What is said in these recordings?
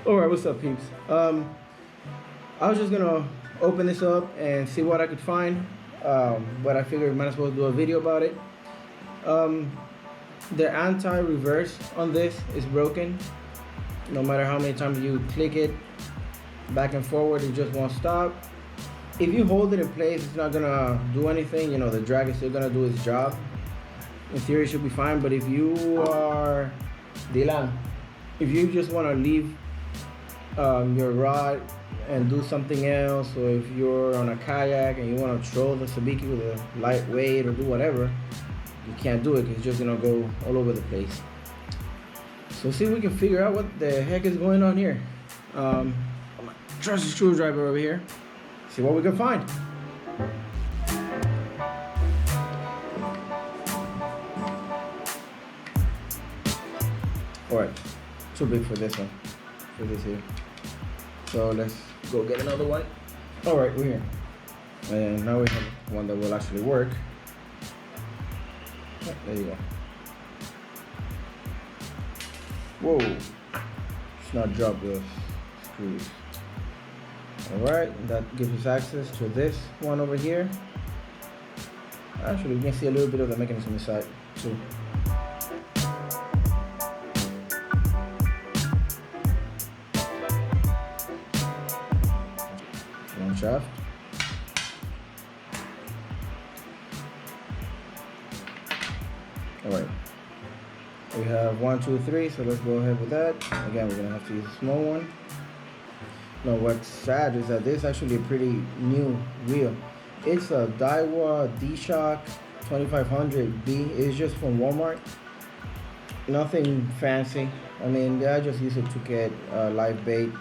Alright, what's up, peeps? I was just gonna open this up and see what I could find. But I figured I might as well do a video about it. Um, the anti-reverse on this is broken. No matter how many times you click it back and forward, it just won't stop. If you hold it in place, it's not gonna do anything. You know, the drag is still gonna do its job. In theory, it should be fine. But if you are Dylan, if you just want to leave your rod and do something else, or if you're on a kayak and you want to troll the sabiki with a light weight or do whatever, you can't do it because it's just gonna go all over the place. So see if we can figure out what the heck is going on here. Trusty screwdriver over here. See what we can find. Alright, too big for this one, for this here. So let's go get another one. Alright, we're here. And now we have one that will actually work. Oh, there you go. Whoa, it's not drop the screws. Alright, that gives us access to this one over here. Actually, we can see a little bit of the mechanism inside too. One shaft. Alright. We have 1, 2, 3, so let's go ahead with that. Again, we're gonna have to use a small one. Now what's sad is that this is actually a pretty new wheel. It's a Daiwa D-Shock 2500B. It's just from Walmart. Nothing fancy. I mean, I just use it to get live bait,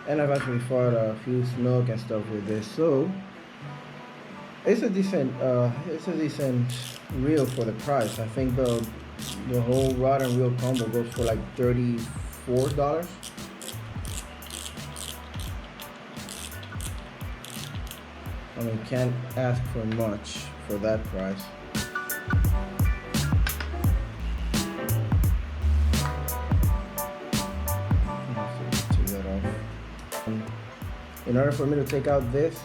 and I've actually fought a few snook and stuff with this. So it's a decent reel for the price. I think the whole rod and reel combo goes for like $34. I mean, can't ask for much for that price. Take that off. In order for me to take out this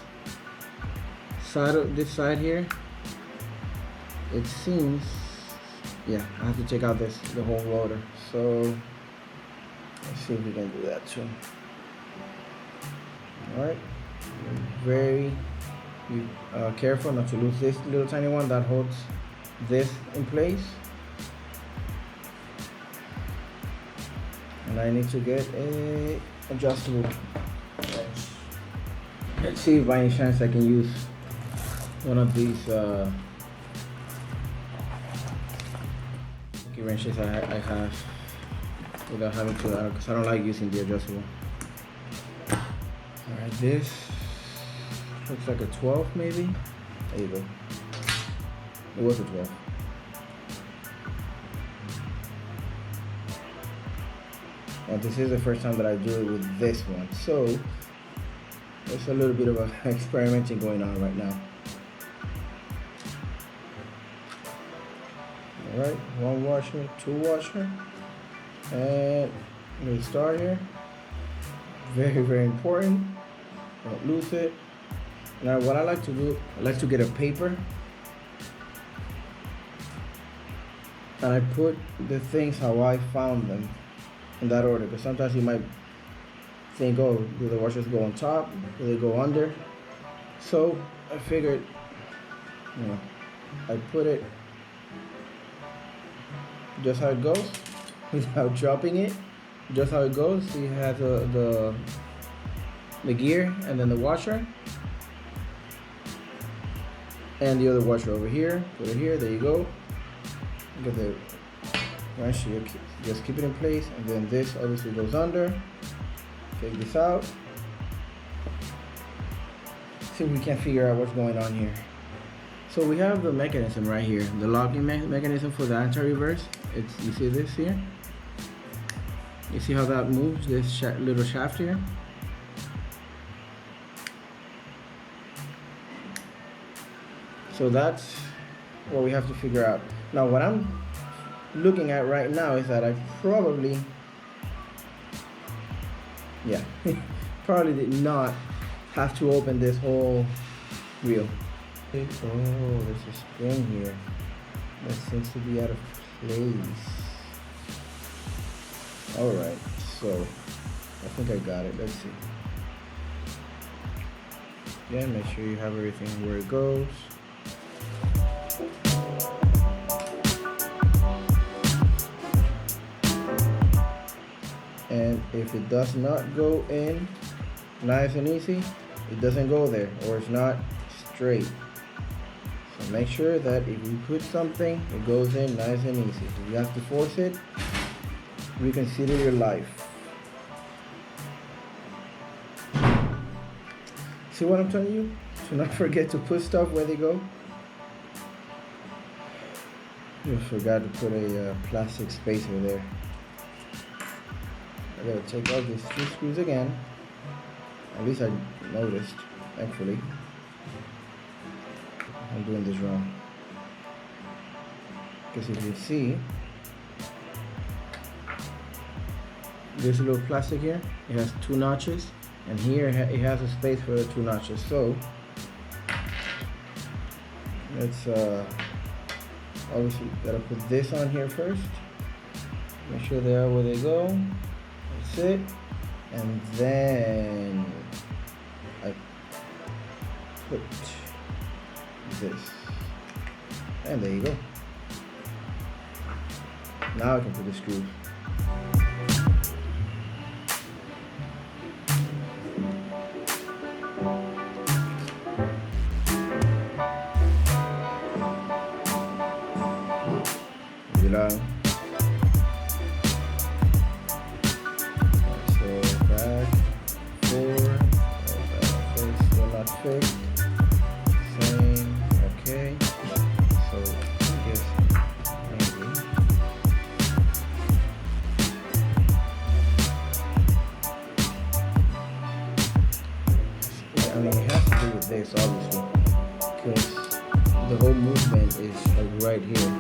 side here, it seems, yeah, I have to take out the whole rotor. So let's see if we can do that too. All right, very careful not to lose this little tiny one that holds this in place. And I need to get a adjustable wrench. Let's see if by any chance I can use one of these wrenches I have without having to, because I don't like using the adjustable. Alright, this looks like a 12 maybe. There you go. It was a 12. Now this is the first time that I do it with this one, so there's a little bit of experimenting going on right now. Alright, 1 washer, 2 washer, and we start here. Very, very important. Don't lose it. Now what I like to do, I like to get a paper and I put the things how I found them in that order, because sometimes you might think, oh, do the washers go on top, do they go under? So I figured, you know, I put it just how it goes without dropping it, just how it goes. So you have the gear and then the washer and the other washer over here. Put it here, there you go. Get the wrench, just keep it in place, and then this obviously goes under. Take this out. See if we can figure out what's going on here. So we have the mechanism right here, the locking mechanism for the anti-reverse. You see this here? You see how that moves, this little shaft here? So that's what we have to figure out. Now what I'm looking at right now is that I probably Yeah, probably did not have to open this whole wheel. Okay. Oh, there's a spring here that seems to be out of place. Alright, so I think I got it. Let's see. Yeah, make sure you have everything where it goes. And if it does not go in nice and easy, it doesn't go there, or it's not straight. So make sure that if you put something, it goes in nice and easy. If you have to force it, reconsider your life. See what I'm telling you? To not forget to put stuff where they go. You forgot to put a plastic spacer there. I gotta take out these 2 screws again. At least I noticed, thankfully. I'm doing this wrong. Because if you see, there's a little plastic here. It has 2 notches, and here it has a space for the 2 notches. So let's obviously gotta put this on here first. Make sure they are where they go. That's it. And then I put this, and there you go. Now I can put the screws. Yun lang. So back, forward, face still not fixed. Same, okay. So I guess maybe. Yeah, I mean it has to do with this obviously, because the whole movement is like right here.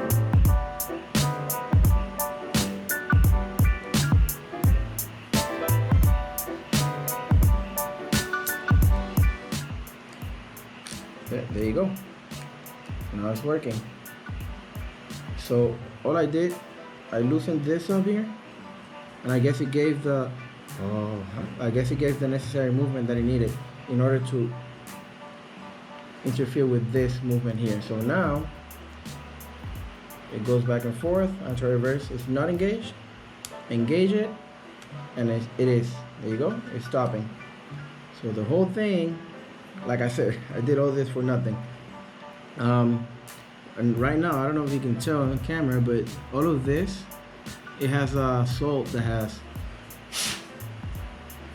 There you go. Now it's working. So all I did, I loosened this up here, and I guess it gave the necessary movement that it needed in order to interfere with this movement here. So now it goes back and forth. After reverse, it's not engaged. Engage it, and it is. There you go. It's stopping. So the whole thing, like I said, I did all this for nothing. And right now, I don't know if you can tell on the camera, but all of this, it has salt that has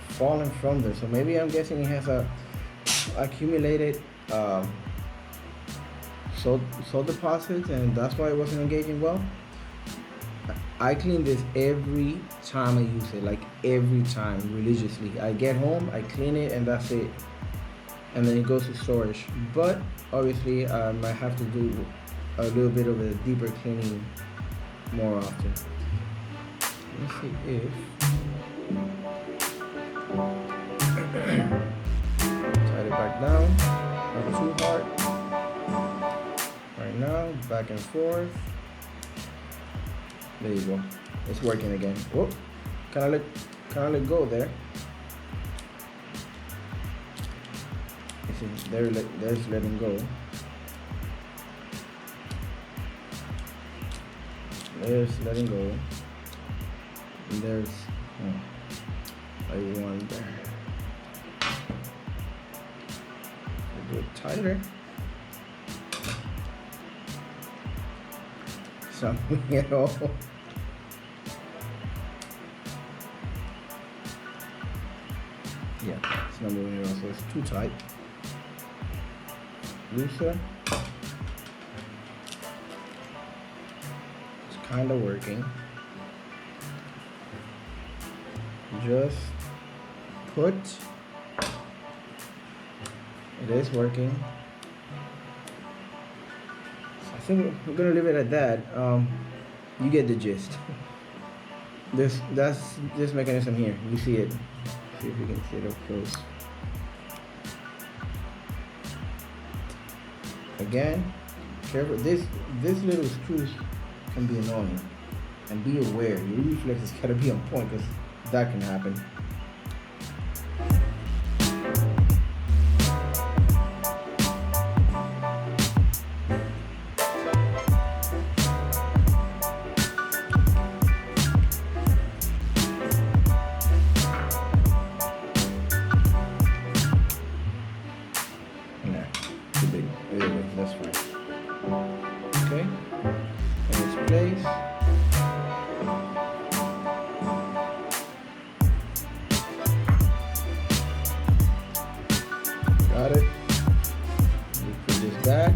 fallen from there. So maybe I'm guessing it has a accumulated salt deposits, and that's why it wasn't engaging well. I clean this every time I use it, like every time, religiously. I get home, I clean it, and that's it. And then it goes to storage. But obviously I might have to do a little bit of a deeper cleaning more often. Let's see if tight it back down, not too hard. Right now, back and forth. There you go. It's working again. Whoop! Can I let go there? There's letting go. There's letting go. And there's I want there. A bit tighter. Something at all. Yeah, it's not moving at all, so it's too tight. Looser. It's kind of working. Just put. It is working. I think we're gonna leave it at that. You get the gist. That's this mechanism here. You see it. See if you can see it up close. Again, careful. This little screw can be annoying, and be aware. Your reflexes gotta be on point because that can happen. That's fine. Okay, in its place. Got it. We put this back.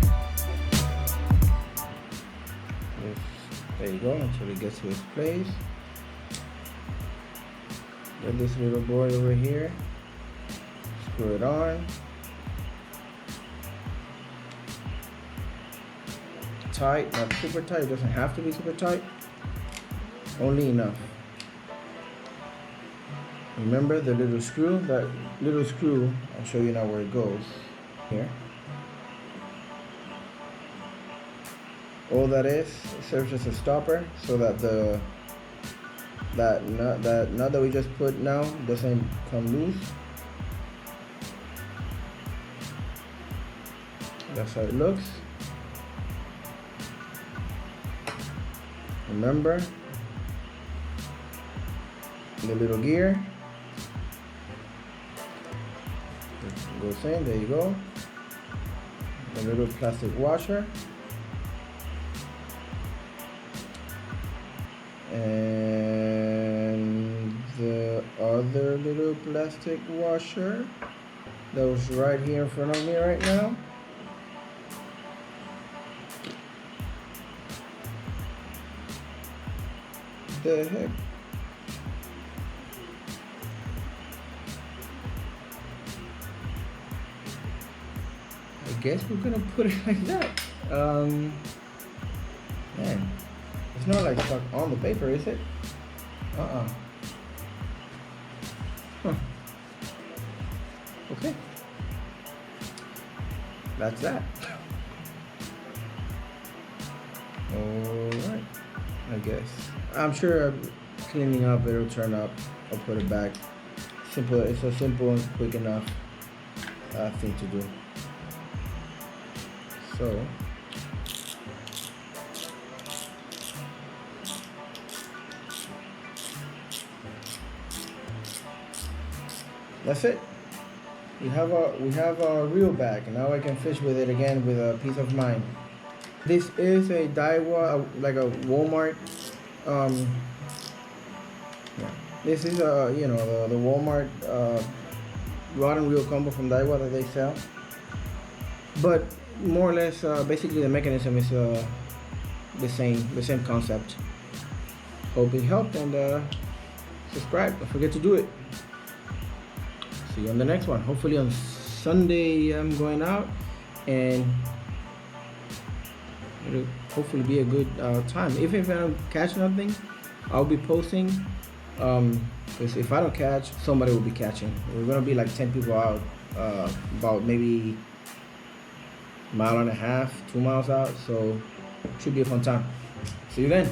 There you go, until it gets to its place. Get this little boy over here. Screw it on. Tight, not super tight. It doesn't have to be super tight. Only enough. Remember the little screw? That little screw, I'll show you now where it goes. Here. All that is, it serves as a stopper so that that nut that we just put now doesn't come loose. That's how it looks. Remember the little gear goes in. There you go. The little plastic washer, and the other little plastic washer that was right here in front of me right now. The heck? I guess we're gonna put it like that. Man, it's not like stuck on the paper, is it? Huh. Okay. That's that. Alright. I guess. I'm sure cleaning up it'll turn up. I'll put it back. Simple. It's a simple and quick enough thing to do. So that's it. We have a reel back, and now I can fish with it again with a peace of mind. This is a Daiwa, like a Walmart. Yeah. This is a the Walmart rod and reel combo from Daiwa that they sell. But more or less, basically the mechanism is the same concept. Hope it helped, and subscribe. Don't forget to do it. See you on the next one. Hopefully on Sunday I'm going out, and it'll hopefully be a good time. If I don't catch nothing, I'll be posting. Because if I don't catch, somebody will be catching. We're gonna be like 10 people out, about maybe a mile and a half, 2 miles out. So it should be a fun time. See you then.